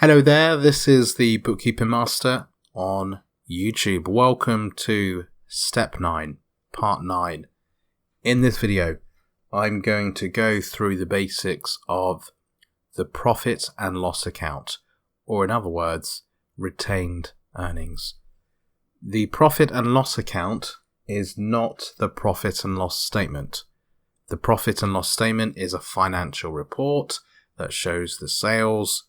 Hello there, this is the Bookkeeping Master on YouTube. Welcome to Step 9, Part 9. In this video, I'm going to go through the basics of the profit and loss account, or in other words, retained earnings. The profit and loss account is not the profit and loss statement. The profit and loss statement is a financial report that shows the sales,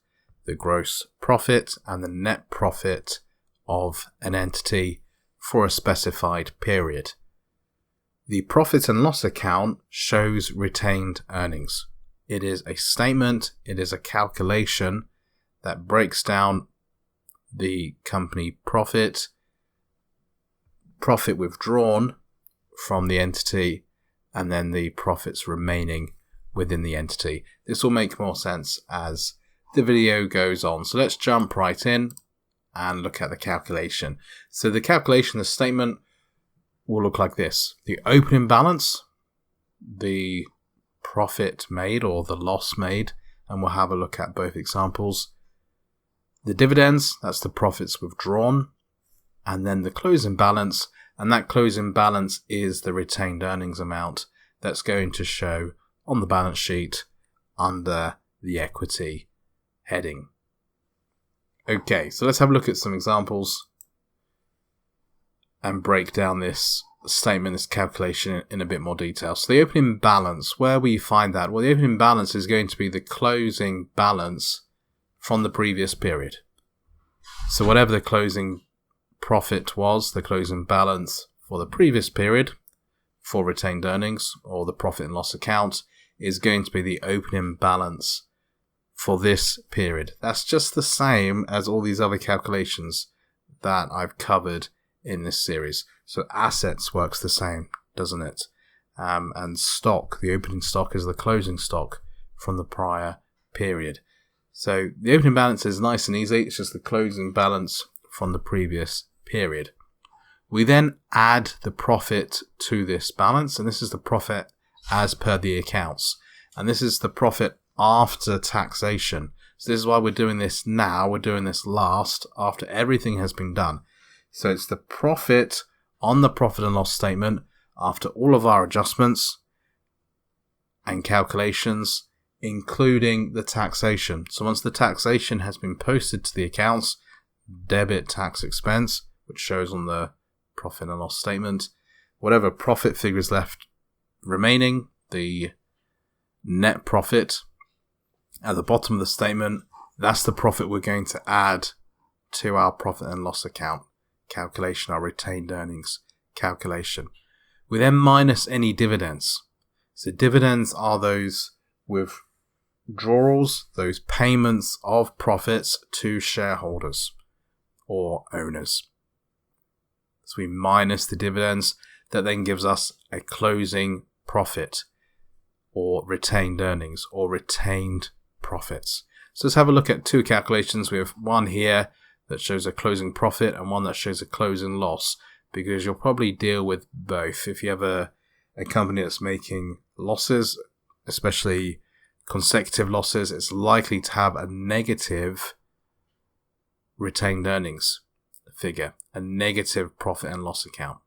the gross profit and the net profit of an entity for a specified period. The profit and loss account shows retained earnings. It is a statement, it is a calculation that breaks down the company profit withdrawn from the entity, and then the profits remaining within the entity. This will make more sense as the video goes on. So let's jump right in and look at the calculation. So the calculation, the statement will look like this. The opening balance, the profit made or the loss made, and we'll have a look at both examples. The dividends, that's the profits withdrawn, and then the closing balance, and that closing balance is the retained earnings amount that's going to show on the balance sheet under the equity heading. Okay, so let's have a look at some examples and break down this statement, this calculation in a bit more detail. So the opening balance, where we find that? Well, the opening balance is going to be the closing balance from the previous period. So whatever the closing profit was, the closing balance for the previous period for retained earnings or the profit and loss account is going to be the opening balance for this period. That's just the same as all these other calculations that I've covered in this series. So assets works the same, doesn't it? And stock, the opening stock is the closing stock from the prior period. So the opening balance is nice and easy. It's just the closing balance from the previous period. We then add the profit to this balance, and this is the profit as per the accounts. And this is the profit after taxation. So this is why we're doing this now. We're doing this last after everything has been done. So it's the profit on the profit and loss statement after all of our adjustments and calculations, including the taxation. So once the taxation has been posted to the accounts, debit tax expense, which shows on the profit and loss statement, whatever profit figure is left remaining, the net profit at the bottom of the statement, that's the profit we're going to add to our profit and loss account calculation, our retained earnings calculation. We then minus any dividends. So dividends are those withdrawals, those payments of profits to shareholders or owners. So we minus the dividends. That then gives us a closing profit or retained earnings or retained profits. So let's have a look at two calculations. We have one here that shows a closing profit and one that shows a closing loss, because you'll probably deal with both. If you have a company that's making losses, especially consecutive losses, it's likely to have a negative retained earnings figure, a negative profit and loss account.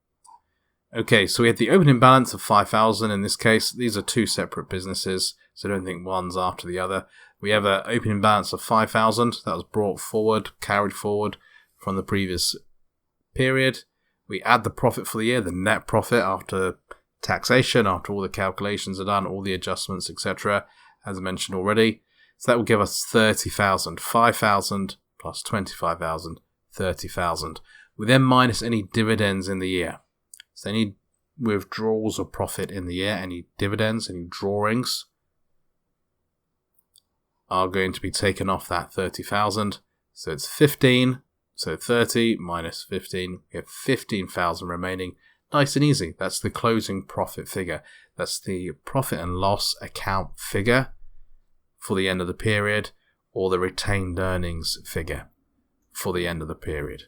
Okay, so we have the opening balance of 5,000 in this case. These are two separate businesses, so don't think one's after the other. We have an opening balance of 5,000 that was brought forward, carried forward from the previous period. We add the profit for the year, the net profit after taxation, after all the calculations are done, all the adjustments, etc., as I mentioned already. So that will give us 30,000. 5,000 plus 25,000, 30,000. We then minus any dividends in the year. So any withdrawals of profit in the year, any dividends, any drawings are going to be taken off that 30,000. So it's 15. So 30 minus 15, we have 15,000 remaining. Nice and easy. That's the closing profit figure. That's the profit and loss account figure for the end of the period, or the retained earnings figure for the end of the period.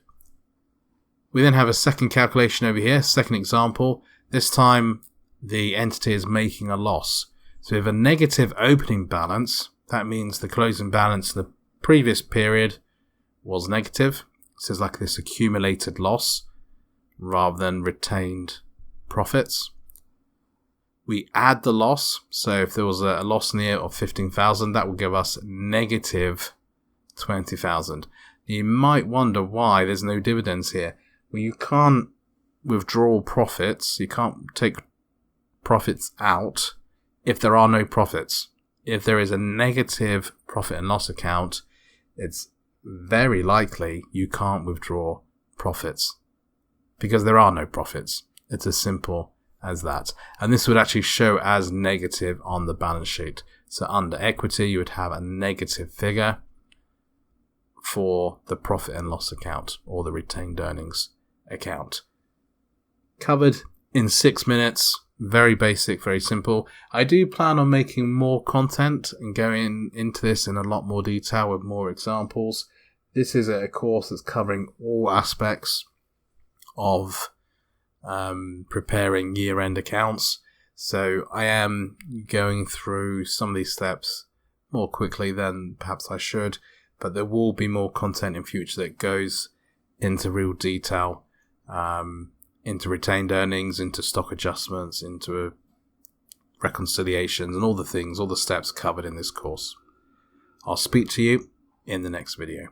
We then have a second calculation over here, second example. This time the entity is making a loss. So we have a negative opening balance. That means the closing balance in the previous period was negative. So it's like this accumulated loss rather than retained profits. We add the loss. So if there was a loss in the year of 15,000, that will give us negative 20,000. You might wonder why there's no dividends here. Well, you can't withdraw profits. You can't take profits out if there are no profits. If there is a negative profit and loss account, it's very likely you can't withdraw profits because there are no profits. It's as simple as that. And this would actually show as negative on the balance sheet. So under equity, you would have a negative figure for the profit and loss account or the retained earnings account. Covered in 6 minutes. Very basic, very simple. I do plan on making more content and going into this in a lot more detail with more examples. This is a course that's covering all aspects of preparing year-end accounts. So I am going through some of these steps more quickly than perhaps I should, but there will be more content in future that goes into real detail, into retained earnings, into stock adjustments, into reconciliations, and all the things, all the steps covered in this course. I'll speak to you in the next video.